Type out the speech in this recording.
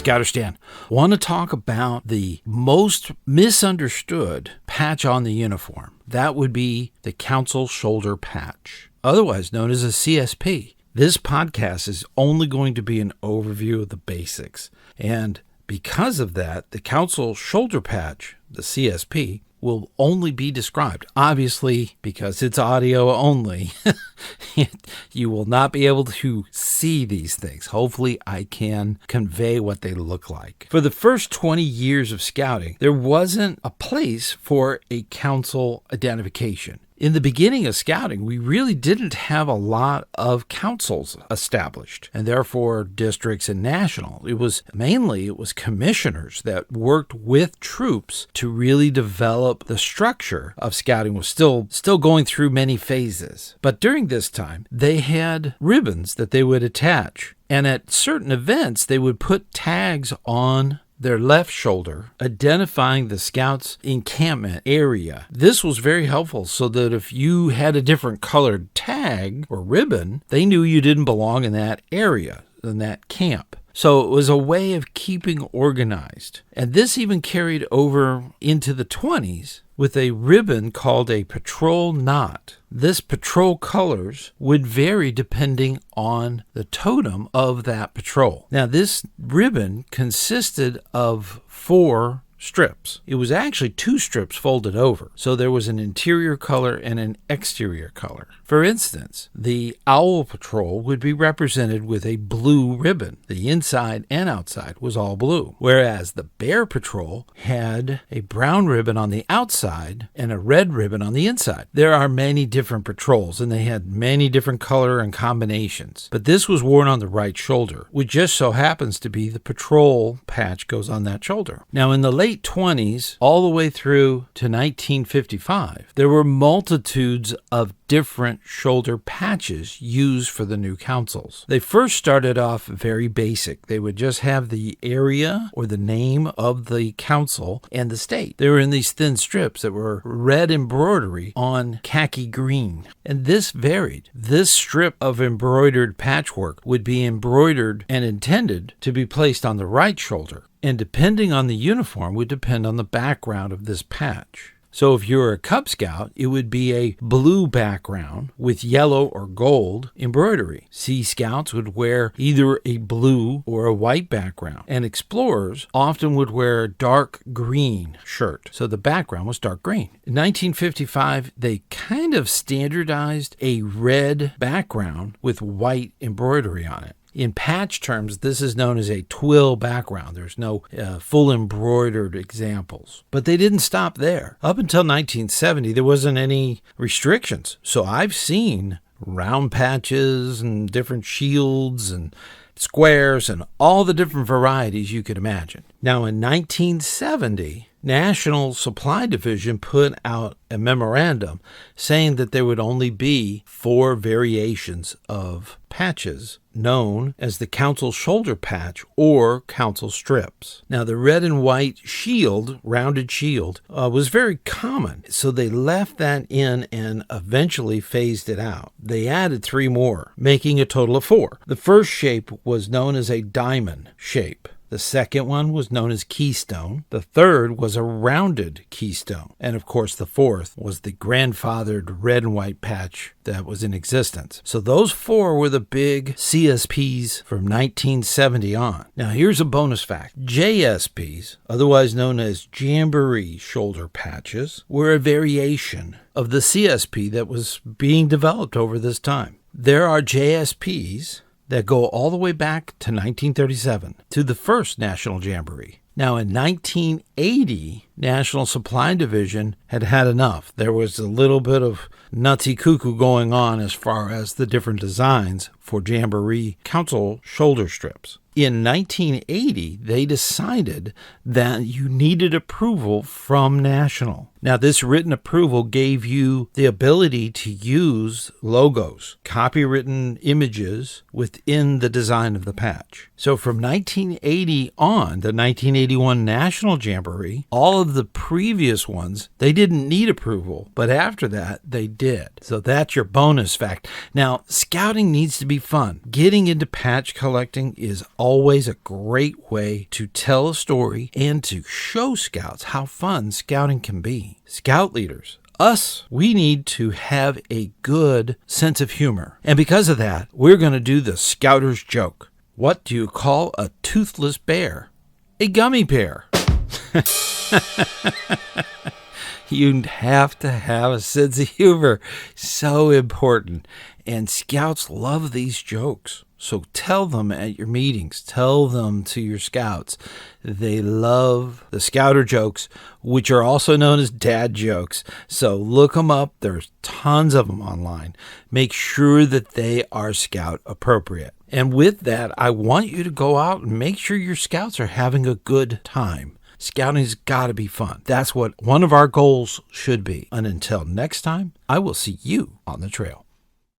ScouterStan. Want to talk about the most misunderstood patch on the uniform. That would be the Council Shoulder Patch, otherwise known as a CSP. This podcast is only going to be an overview of the basics. And because of that, the Council Shoulder Patch, the CSP, will only be described. Obviously, because it's audio only, you will not be able to see these things. Hopefully, I can convey what they look like. For the first 20 years of scouting, there wasn't a place for a council identification. In the beginning of scouting, we really didn't have a lot of councils established, and therefore districts and national. It was commissioners that worked with troops to really develop the structure of scouting. Was still going through many phases. But during this time, they had ribbons that they would attach, and at certain events, they would put tags on their left shoulder, identifying the scout's encampment area. This was very helpful so that if you had a different colored tag or ribbon, they knew you didn't belong in that area, in that camp. So it was a way of keeping organized. And this even carried over into the 20s with a ribbon called a patrol knot. This patrol colors would vary depending on the totem of that patrol. Now, this ribbon consisted of 4 strips. It was actually 2 strips folded over. So there was an interior color and an exterior color. For instance, the Owl Patrol would be represented with a blue ribbon. The inside and outside was all blue. Whereas the Bear Patrol had a brown ribbon on the outside and a red ribbon on the inside. There are many different patrols and they had many different color and combinations. But this was worn on the right shoulder, which just so happens to be the patrol patch goes on that shoulder. Now in the late 20s, all the way through to 1955, there were multitudes of different shoulder patches used for the new councils. They first started off very basic. They would just have the area or the name of the council and the state. They were in these thin strips that were red embroidery on khaki green. And this varied. This strip of embroidered patchwork would be embroidered and intended to be placed on the right shoulder. And depending on the uniform would depend on the background of this patch. So if you're a Cub Scout, it would be a blue background with yellow or gold embroidery. Sea Scouts would wear either a blue or a white background. And Explorers often would wear a dark green shirt. So the background was dark green. In 1955, they kind of standardized a red background with white embroidery on it. In patch terms, this is known as a twill background. There's no full embroidered examples. But they didn't stop there. Up until 1970, there wasn't any restrictions. So I've seen round patches and different shields and squares and all the different varieties you could imagine. Now, in 1970, National Supply Division put out a memorandum saying that there would only be 4 variations of patches known as the Council Shoulder Patch or Council Strips. Now, the red and white shield, rounded shield, was very common, so they left that in and eventually phased it out. They added 3 more, making a total of 4. The first shape was known as a diamond shape. The second one was known as keystone. The third was a rounded keystone. And of course, the fourth was the grandfathered red and white patch that was in existence. So those 4 were the big CSPs from 1970 on. Now here's a bonus fact. JSPs, otherwise known as Jamboree shoulder patches, were a variation of the CSP that was being developed over this time. There are JSPs that go all the way back to 1937, to the first National Jamboree. Now, in 1980, National Supply Division had enough. There was a little bit of nutsy cuckoo going on as far as the different designs for Jamboree Council shoulder strips. In 1980, they decided that you needed approval from National. Now, this written approval gave you the ability to use logos, copywritten images within the design of the patch. So from 1980 on, the 1981 National Jamboree Jamboree. All of the previous ones, they didn't need approval, but after that, they did. So that's your bonus fact. Now, scouting needs to be fun. Getting into patch collecting is always a great way to tell a story and to show scouts how fun scouting can be. Scout leaders, us, we need to have a good sense of humor. And because of that, we're going to do the scouter's joke. What do you call a toothless bear? A gummy bear. You have to have a sense of humor. So important. And scouts love these jokes. So tell them at your meetings. Tell them to your scouts. They love the scouter jokes, which are also known as dad jokes. So look them up. There's tons of them online. Make sure that they are scout appropriate. And with that, I want you to go out and make sure your scouts are having a good time. Scouting's got to be fun. That's what one of our goals should be. And until next time, I will see you on the trail.